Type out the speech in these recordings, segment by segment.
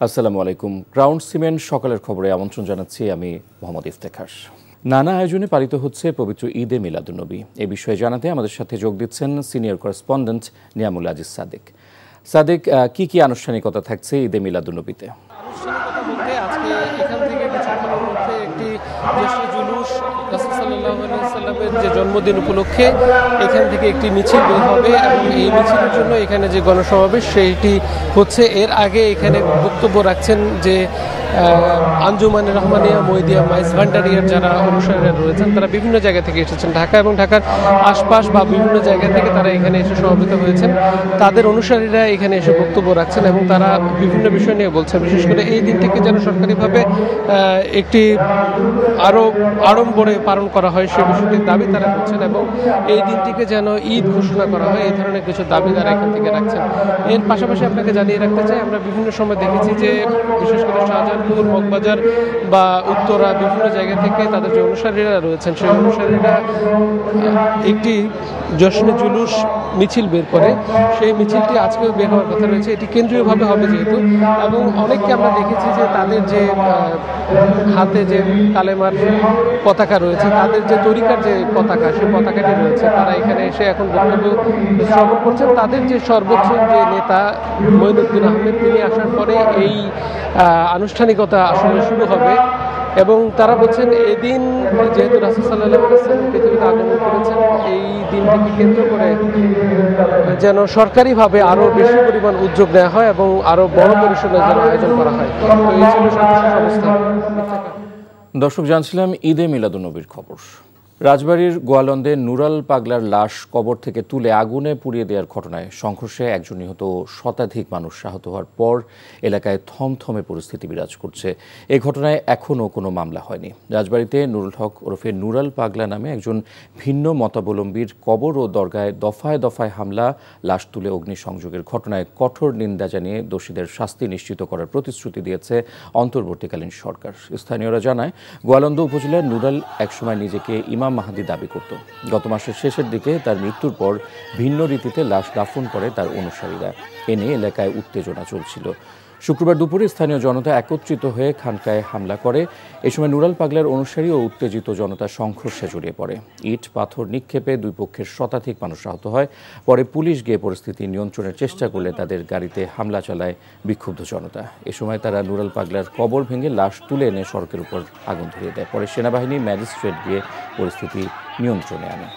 আসসালামু আলাইকুম। Ground cement সকালের খবরে আমন্ত্রণ জানাচ্ছি আমি মোহাম্মদ ইফতেখার। নানা আয়োজনে পালিত হচ্ছে পবিত্র ঈদে মিলাদুন্নবী। এ বিষয়ে জানাতে আমাদের সাথে যোগ দিচ্ছেন সিনিয়র করেসপন্ডেন্ট নিয়ামুল আজিজ সাদেক। সাদেক, কি কি আনুষ্ঠানিকতা থাকছে ঈদে মিলাদুন্নবীতে? আনুষ্ঠানিকতা বলতে আজকে এখান থেকে কিছুক্ষণের মধ্যে একটি জ্যেষ্ঠ জুলুস রাসূল সাল্লাল্লাহু আলাইহি সাল্লামের যে জন্মদিন উপলক্ষে এখান থেকে একটি মিছিল বের হবে এবং এই মিছিলের জন্য এখানে যে গণসমাবেশ সেইটি হচ্ছে। এর আগে এখানে বক্তব্য রাখছেন যে আঞ্জুমানে রহমানিয়া মইদিয়া মাইজ ভান্ডারিয়ার যারা অনুসারীরা রয়েছেন তারা বিভিন্ন জায়গা থেকে এসেছেন, ঢাকা এবং ঢাকার আশপাশ বা বিভিন্ন জায়গা থেকে তারা এখানে এসে সমবেত হয়েছেন। তাদের অনুসারীরা এখানে এসে বক্তব্য রাখছেন এবং তারা বিভিন্ন বিষয় নিয়ে বলছেন। বিশেষ করে এই দিনটিকে যেন সরকারিভাবে একটি আরও আড়ম্বরে পালন করা হয় সে বিষয়টির দাবি তারা করছেন এবং এই দিনটিকে যেন ঈদ ঘোষণা করা হয় এই ধরনের কিছু দাবি তারা এখান থেকে রাখছেন। এর পাশাপাশি আপনাকে জানিয়ে রাখতে চাই, আমরা বিভিন্ন সময় দেখেছি যে বিশেষ করে শাহজাহানপুর, মগবাজার বা উত্তরা বিভিন্ন জায়গা থেকে তাদের যে অনুসারীরা রয়েছেন সেই অনুসারীরা একটি জশ্নে জুলুস মিছিল বের করে। সেই মিছিলটি আজকেও বের হওয়ার কথা রয়েছে। এটি কেন্দ্রীয়ভাবে হবে যেহেতু, এবং অনেককে আমরা দেখেছি যে তাদের যে হাতে যে কালেমার পতাকা রয়েছে, তাদের যে তরিকার যে পতাকা সেই পতাকাটি রয়েছে, তারা এখানে এসে এখন বক্তব্য শ্রবণ করছেন। তাদের যে সর্বোচ্চ যে নেতা মঈনুদ্দিন আহমেদ, তিনি আসার পরে এই আনুষ্ঠানিকতা আসলে শুরু হবে এবং তারা বলছেন এদিন যেহেতু রাসূল সাল্লাল্লাহু আলাইহি ওয়াসাল্লাম পৃথিবীতে আগমন করেছেন, এই দিনটিকে কেন্দ্র করে যেন সরকারিভাবে আরও বেশি পরিমাণ উদ্যোগ নেওয়া হয় এবং আরও বড় পরিসরে যেন আয়োজন করা হয়। তো এই ছিল সর্বশেষ অবস্থা। দর্শক, জানছিলাম ঈদে মিলাদুন্নবীর খবর। রাজবাড়ীর গোয়ালন্দে নুরাল পাগলার লাশ কবর থেকে তুলে আগুনে পুড়িয়ে দেওয়ার ঘটনায় সংঘর্ষে একজন নিহত ও শতাধিক মানুষ আহত হওয়ার পর এলাকায় থমথমে পরিস্থিতি বিরাজ করছে। এই ঘটনায় এখনও কোনো মামলা হয়নি। রাজবাড়ীতে নুরুল হক ওরফে নুরাল পাগলা নামে একজন ভিন্ন মতাবলম্বীর কবর ও দরগায় দফায় দফায় হামলা, লাশ তুলে অগ্নিসংযোগের ঘটনায় কঠোর নিন্দা জানিয়ে দোষীদের শাস্তি নিশ্চিত করার প্রতিশ্রুতি দিয়েছে অন্তর্বর্তীকালীন সরকার। স্থানীয়রা জানায়, গোয়ালন্দ উপজেলার নুরাল একসময় নিজেকে ইমাম মাহাদি দাবি করত। গত মাসের শেষের দিকে তার মৃত্যুর পর ভিন্ন রীতিতে লাশ দাফন করে তার অনুসারীরা। এ নিয়ে এলাকায় উত্তেজনা চলছিল। শুক্রবার দুপুরে স্থানীয় জনতা একত্রিত হয়ে খানকায় হামলা করে। এ সময় নুরাল পাগলার অনুসারী ও উত্তেজিত জনতা সংঘর্ষে জড়িয়ে পড়ে। ইট পাথর নিক্ষেপে দুই পক্ষের শতাধিক মানুষ আহত হয়। পরে পুলিশ গিয়ে পরিস্থিতি নিয়ন্ত্রণের চেষ্টা করলে তাদের গাড়িতে হামলা চালায় বিক্ষুব্ধ জনতা। এ সময় তারা নুরাল পাগলার কবর ভেঙে লাশ তুলে এনে সড়কের উপর আগুন ধরিয়ে দেয়। পরে সেনাবাহিনী ম্যাজিস্ট্রেট গিয়ে পরিস্থিতি নিয়ন্ত্রণে আনে।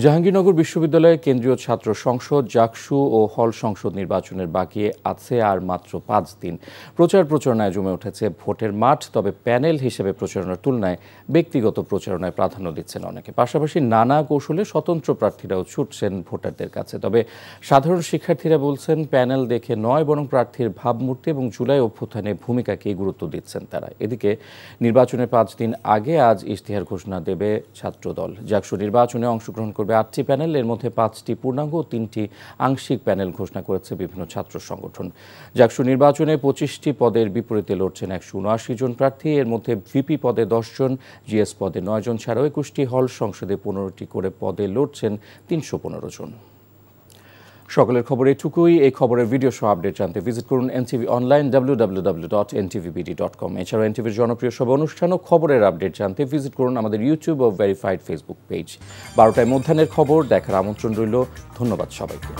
জাহাঙ্গীরনগর বিশ্ববিদ্যালয়ে কেন্দ্রীয় ছাত্র সংসদ, জাকসু ও হল সংসদ নির্বাচনের বাকি আছে আর মাত্র 5 দিন। প্রচারণায় জমে উঠেছে ভোটের মাঠ। তবে প্যানেল হিসেবে প্রচারণার তুলনায় ব্যক্তিগত প্রচারণায় প্রাধান্য দিচ্ছেন অনেকে। পাশাপাশি নানা কৌশলে স্বতন্ত্র প্রার্থীরাও ছুটছেন ভোটারদের কাছে। তবে সাধারণ শিক্ষার্থীরা বলছেন, প্যানেল দেখে নয় বরং প্রার্থীর ভাবমূর্তি এবং জুলাই অভ্যুত্থানে ভূমিকাকেই গুরুত্ব দিচ্ছেন তারা। এদিকে নির্বাচনের 5 দিন আগে আজ ইশতেহার ঘোষণা দেবে ছাত্রদল। জাকসু নির্বাচনে অংশগ্রহণ করবে 8টি প্যানেল। এর মধ্যে 5টি পূর্ণাঙ্গ ও 3টি আংশিক প্যানেল ঘোষণা করেছে বিভিন্ন ছাত্র সংগঠন। জাকসু নির্বাচনে 25টি পদের বিপরীতে লড়ছেন 179 জন প্রার্থী। এর মধ্যে ভিপি পদে 10 জন, জিএস পদে 9 জন ছাড়াও 21টি হল সংসদে 15টি করে পদে লড়ছেন 315 জন। সকালের খবর এটুকুই। এই খবরের ভিডিও সহ আপডেট জানতে ভিজিট করুন এনটিভি অনলাইন www.ntvbd.com। এছাড়াও এনটিভির জনপ্রিয় সব অনুষ্ঠান ও খবরের আপডেট জানতে ভিজিট করুন আমাদের ইউটিউব ও ভেরিফাইড ফেসবুক পেজ। 12টায় মধ্যাহ্নের খবর দেখার আমন্ত্রণ রইল। ধন্যবাদ সবাইকে।